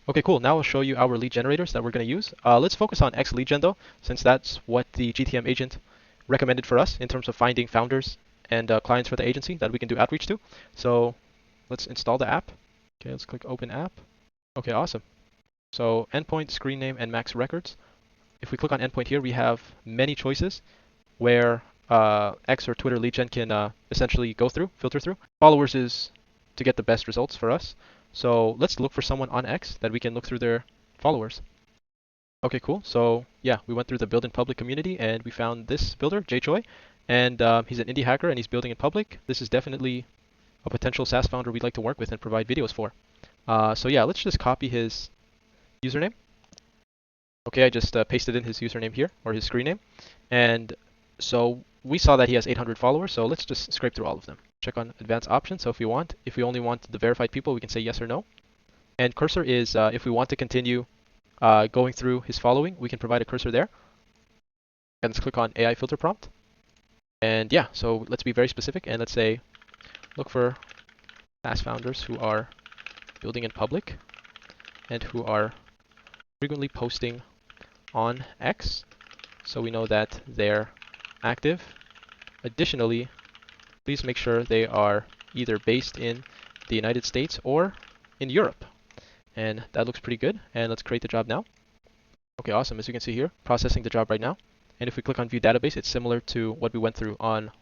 Okay, cool. Now I'll show you our lead generators that we're going to use. Let's focus on X lead gen though, since that's what the GTM agent recommended for us in terms of finding founders and clients for the agency that we can do outreach to. So let's install the app. Okay, let's click open app. Okay, awesome. So endpoint, screen name, and max records. If we click on endpoint here, we have many choices where X or Twitter lead gen can essentially go through, filter through. Followers is to get the best results for us. So let's look for someone on X that we can look through their followers. Okay, cool. So yeah, we went through the build in public community and we found this builder, Jay Choi, and he's an indie hacker and he's building in public. This is definitely a potential SaaS founder we'd like to work with and provide videos for. So yeah, let's just copy his username. Okay, I just pasted in his username here, or his screen name. And so we saw that he has 800 followers, so let's just scrape through all of them. Check on advanced options. So if we only want the verified people, we can say yes or no. And cursor is if we want to continue going through his following, we can provide a cursor there. And let's click on AI filter prompt. And yeah, so let's be very specific and let's say, look for SaaS founders who are building in public and who are frequently posting on X, so we know that they're active. Additionally, please make sure they are either based in the United States or in Europe. And that looks pretty good. And let's create the job now. Okay, awesome. As you can see here, processing the job right now. And if we click on view database, it's similar to what we went through on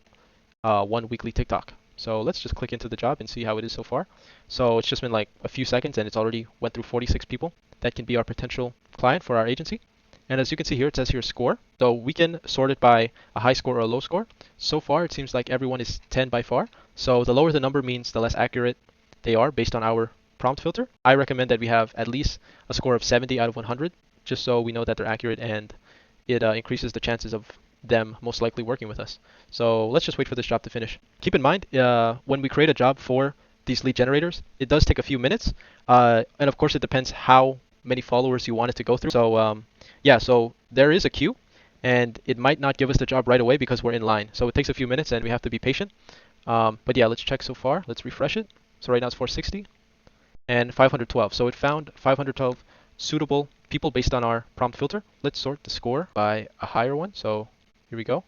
one weekly TikTok. So let's just click into the job and see how it is so far. So it's just been like a few seconds and it's already went through 46 people that can be our potential client for our agency. And as you can see here, it says here score. So we can sort it by a high score or a low score. So far, it seems like everyone is 10 by far. So the lower the number means the less accurate they are based on our prompt filter. I recommend that we have at least a score of 70 out of 100, just so we know that they're accurate and it increases the chances of them most likely working with us. So let's just wait for this job to finish. Keep in mind, when we create a job for these lead generators, it does take a few minutes. And of course, it depends how many followers you want it to go through. So yeah, so there is a queue, and it might not give us the job right away because we're in line. So it takes a few minutes, and we have to be patient. But yeah, let's check so far. Let's refresh it. So right now it's 460 and 512. So it found 512 suitable people based on our prompt filter. Let's sort the score by a higher one. So here we go.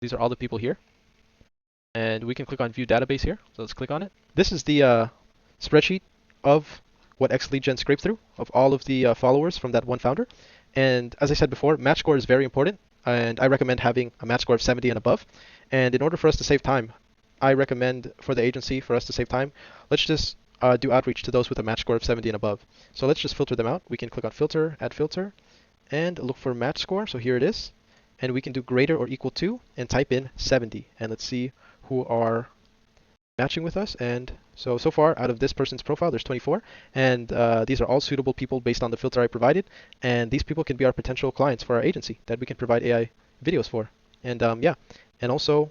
These are all the people here. And we can click on view database here. So let's click on it. This is the spreadsheet of what XLeadGen scraped through of all of the followers from that one founder. And as I said before, match score is very important. And I recommend having a match score of 70 and above. And in order for us to save time, I recommend for the agency, for us to save time, let's just do outreach to those with a match score of 70 and above. So let's just filter them out. We can click on filter, add filter, and look for match score. So here it is. And we can do greater or equal to and type in 70. And let's see who are matching with us. And so far out of this person's profile, there's 24. And these are all suitable people based on the filter I provided. And these people can be our potential clients for our agency that we can provide AI videos for. And yeah, and also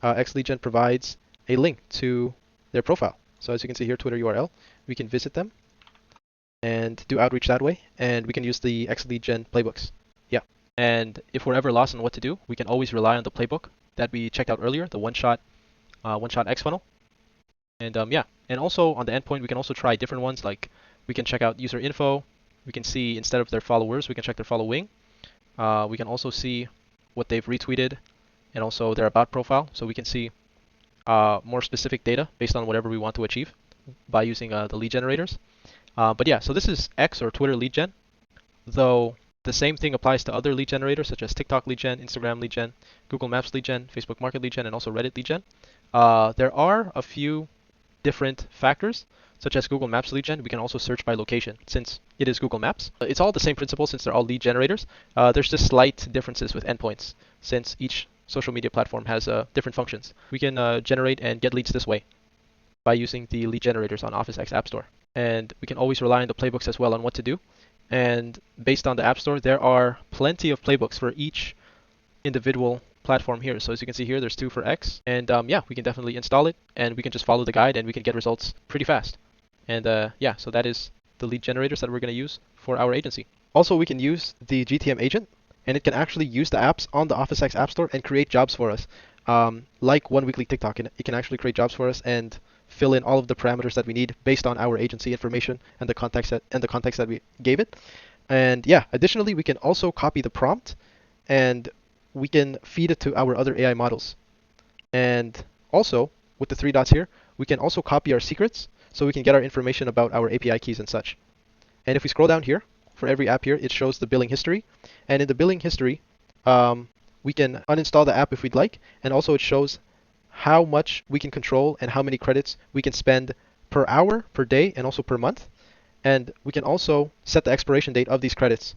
XLeadGen provides a link to their profile. So as you can see here, Twitter URL, we can visit them and do outreach that way. And we can use the XLeadGen playbooks. Yeah. And if we're ever lost on what to do, we can always rely on the playbook that we checked out earlier, the one-shot X funnel. And yeah, and also on the endpoint, we can also try different ones. Like we can check out user info. We can see instead of their followers, we can check their following. We can also see what they've retweeted and also their about profile. So we can see more specific data based on whatever we want to achieve by using the lead generators. But yeah, so this is X or Twitter lead gen, though the same thing applies to other lead generators such as TikTok lead gen, Instagram lead gen, Google Maps lead gen, Facebook Market lead gen, and also Reddit lead gen. There are a few different factors, such as Google Maps lead gen. We can also search by location since it is Google Maps. It's all the same principle since they're all lead generators. There's just slight differences with endpoints since each social media platform has different functions. We can generate and get leads this way by using the lead generators on OfficeX Appstore. And we can always rely on the playbooks as well on what to do. And based on the App Store, there are plenty of playbooks for each individual platform here. So as you can see here, there's 2 for X. And yeah, we can definitely install it and we can just follow the guide and we can get results pretty fast. And yeah, so that is the lead generators that we're going to use for our agency. Also, we can use the GTM agent and it can actually use the apps on the OfficeX App Store and create jobs for us. Like One Weekly TikTok, it can actually create jobs for us and fill in all of the parameters that we need based on our agency information and the context that we gave it. And yeah, additionally, we can also copy the prompt and we can feed it to our other AI models. And also, with the three dots here, we can also copy our secrets so we can get our information about our API keys and such. And if we scroll down here, for every app here, it shows the billing history. And in the billing history, we can uninstall the app if we'd like. And also it shows how much we can control and how many credits we can spend per hour, per day, and also per month. And we can also set the expiration date of these credits